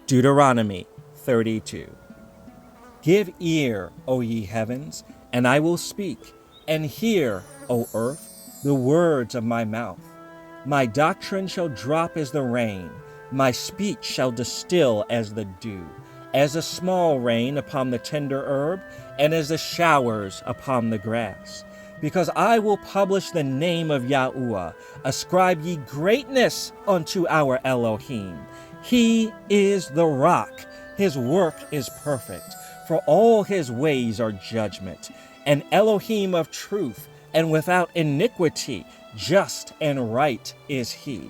Deuteronomy 32. Give ear, O ye heavens, and I will speak, and hear, O earth, the words of my mouth. My doctrine shall drop as the rain, my speech shall distill as the dew, as a small rain upon the tender herb, and as the showers upon the grass. Because I will publish the name of Yahuwah, ascribe ye greatness unto our Elohim. He is the rock, his work is perfect, for all his ways are judgment, an Elohim of truth, and without iniquity, just and right is he.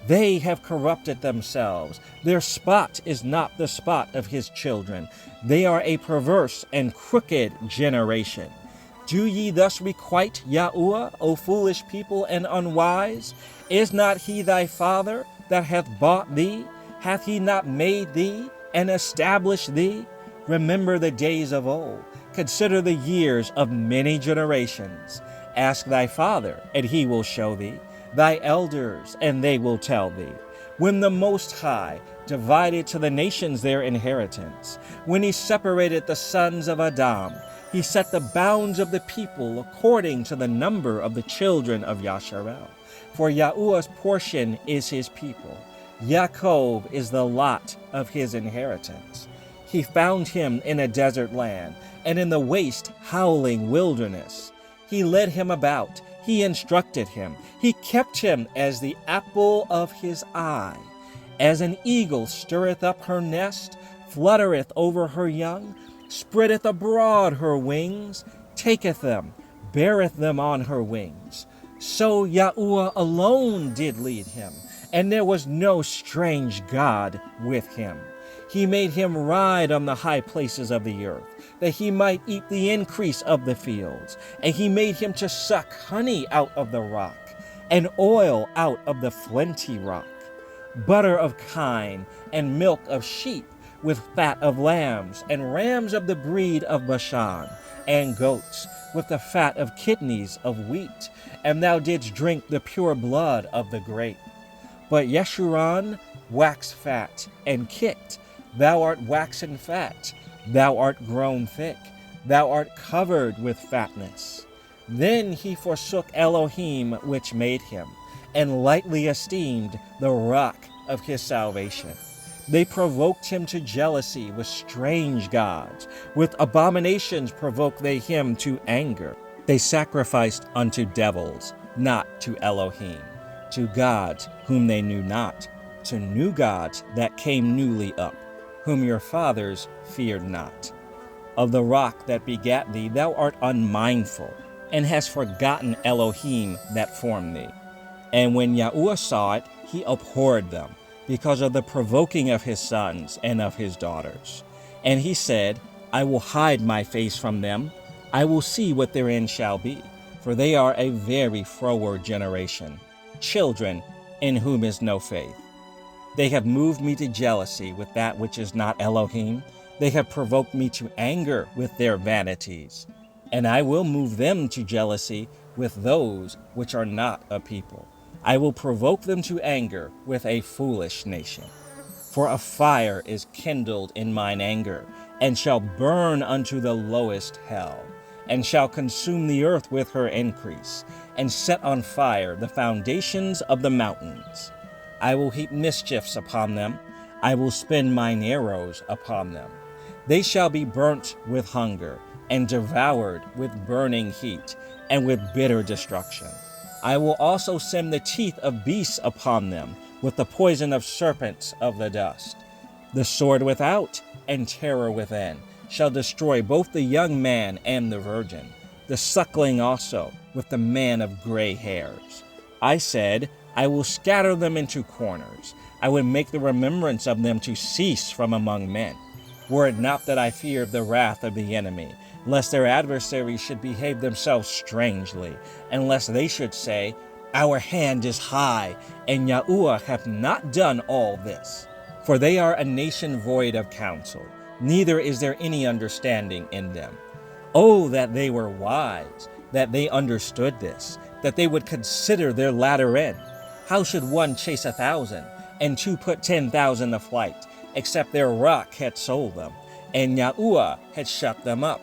They have corrupted themselves. Their spot is not the spot of his children. They are a perverse and crooked generation. Do ye thus requite Yahuwah, O foolish people and unwise? Is not he thy father that hath bought thee? Hath he not made thee and established thee? Remember the days of old. Consider the years of many generations. Ask thy father, and he will show thee, thy elders, and they will tell thee. When the Most High divided to the nations their inheritance, when he separated the sons of Adam, he set the bounds of the people according to the number of the children of Yasharel. For Yahuwah's portion is his people. Yaakov is the lot of his inheritance. He found him in a desert land, and in the waste, howling wilderness. He led him about, he instructed him, he kept him as the apple of his eye. As an eagle stirreth up her nest, fluttereth over her young, spreadeth abroad her wings, taketh them, beareth them on her wings. So Yahuwah alone did lead him, and there was no strange God with him. He made him ride on the high places of the earth, that he might eat the increase of the fields. And he made him to suck honey out of the rock, and oil out of the flinty rock, butter of kine, and milk of sheep, with fat of lambs, and rams of the breed of Bashan, and goats, with the fat of kidneys of wheat. And thou didst drink the pure blood of the grape. But Yeshurun waxed fat, and kicked. Thou art waxen fat, thou art grown thick, thou art covered with fatness. Then he forsook Elohim which made him, and lightly esteemed the rock of his salvation. They provoked him to jealousy with strange gods. With abominations provoked they him to anger. They sacrificed unto devils, not to Elohim, to gods whom they knew not, to new gods that came newly up, whom your fathers feared not. Of the rock that begat thee thou art unmindful, and hast forgotten Elohim that formed thee. And when Yahuwah saw it, he abhorred them, because of the provoking of his sons and of his daughters. And he said, I will hide my face from them, I will see what their end shall be, for they are a very froward generation, children in whom is no faith. They have moved me to jealousy with that which is not Elohim. They have provoked me to anger with their vanities. And I will move them to jealousy with those which are not a people. I will provoke them to anger with a foolish nation. For a fire is kindled in mine anger, and shall burn unto the lowest hell, and shall consume the earth with her increase, and set on fire the foundations of the mountains. I will heap mischiefs upon them, I will spend mine arrows upon them. They shall be burnt with hunger, and devoured with burning heat, and with bitter destruction. I will also send the teeth of beasts upon them, with the poison of serpents of the dust. The sword without, and terror within, shall destroy both the young man and the virgin, the suckling also, with the man of gray hairs. I said, I will scatter them into corners. I would make the remembrance of them to cease from among men. Were it not that I feared the wrath of the enemy, lest their adversaries should behave themselves strangely, and lest they should say, Our hand is high, and Yahuwah hath not done all this. For they are a nation void of counsel, neither is there any understanding in them. Oh, that they were wise, that they understood this, that they would consider their latter end. How should one chase 1,000, and two put 10,000 to flight? except their rock had sold them, and Yahuwah had shut them up.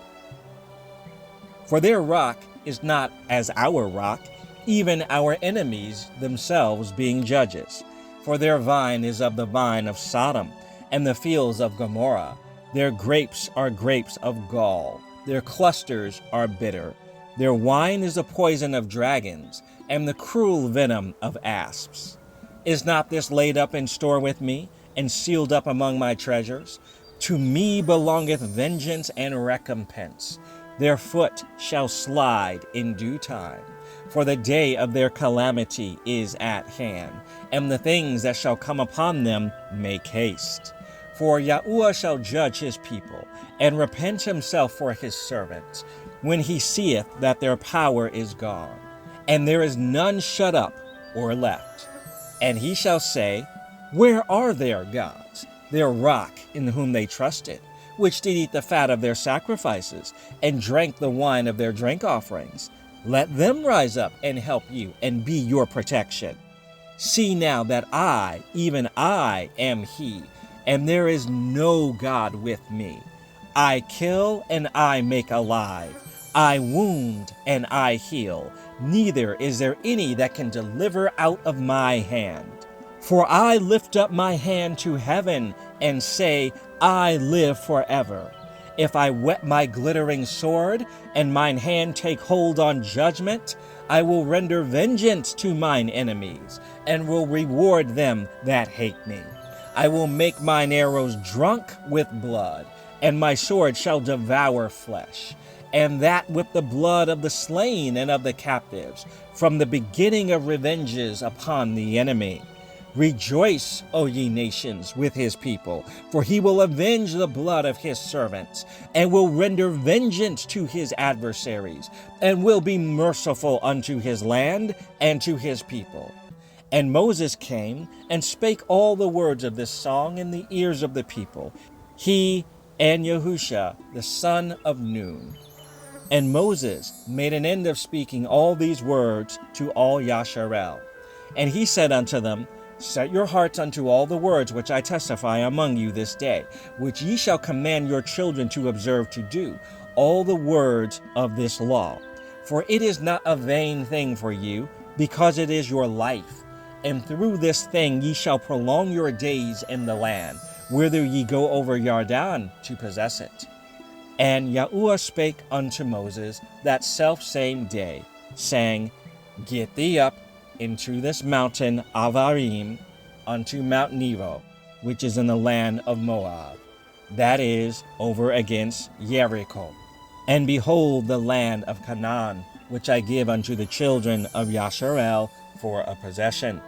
For their rock is not as our rock, even our enemies themselves being judges. For their vine is of the vine of Sodom, and the fields of Gomorrah. Their grapes are grapes of gall, their clusters are bitter. Their wine is the poison of dragons, and the cruel venom of asps. Is not this laid up in store with me, and sealed up among my treasures? To me belongeth vengeance and recompense. Their foot shall slide in due time, for the day of their calamity is at hand, and the things that shall come upon them make haste. For Yahuwah shall judge his people, and repent himself for his servants, when he seeth that their power is gone, and there is none shut up or left. And he shall say, Where are their gods, their rock in whom they trusted, which did eat the fat of their sacrifices, and drank the wine of their drink offerings? Let them rise up and help you, and be your protection. See now that I, even I, am he, and there is no God with me. I kill, and I make alive. I wound, and I heal. Neither is there any that can deliver out of my hand. For I lift up my hand to heaven, and say, I live forever. If I whet my glittering sword, and mine hand take hold on judgment, I will render vengeance to mine enemies, and will reward them that hate me. I will make mine arrows drunk with blood, and my sword shall devour flesh, and that with the blood of the slain and of the captives, from the beginning of revenges upon the enemy. Rejoice, O ye nations, with his people, for he will avenge the blood of his servants, and will render vengeance to his adversaries, and will be merciful unto his land and to his people. And Moses came and spake all the words of this song in the ears of the people, he and Yahusha, the son of Nun. And Moses made an end of speaking all these words to all Yasharel. And he said unto them, Set your hearts unto all the words which I testify among you this day, which ye shall command your children to observe to do, all the words of this law. For it is not a vain thing for you, because it is your life. And through this thing ye shall prolong your days in the land, whither ye go over Yarden to possess it. And Yahuwah spake unto Moses that selfsame day, saying, Get thee up into this mountain Avarim, unto Mount Nebo, which is in the land of Moab, that is, over against Jericho. And behold the land of Canaan, which I give unto the children of Yasharel for a possession.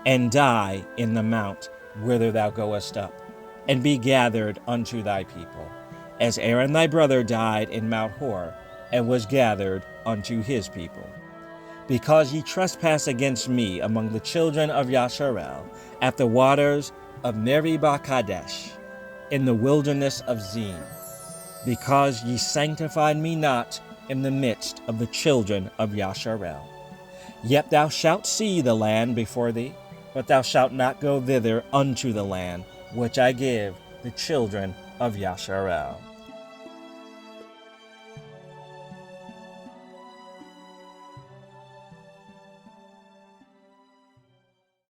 And die in the mount whither thou goest up, and be gathered unto thy people, as Aaron thy brother died in Mount Hor, and was gathered unto his people. Because ye trespass against me among the children of Yasharel, at the waters of Meribah Kadesh, in the wilderness of Zin, because ye sanctified me not in the midst of the children of Yasharel. Yet thou shalt see the land before thee, but thou shalt not go thither unto the land which I give the children of Yasharel.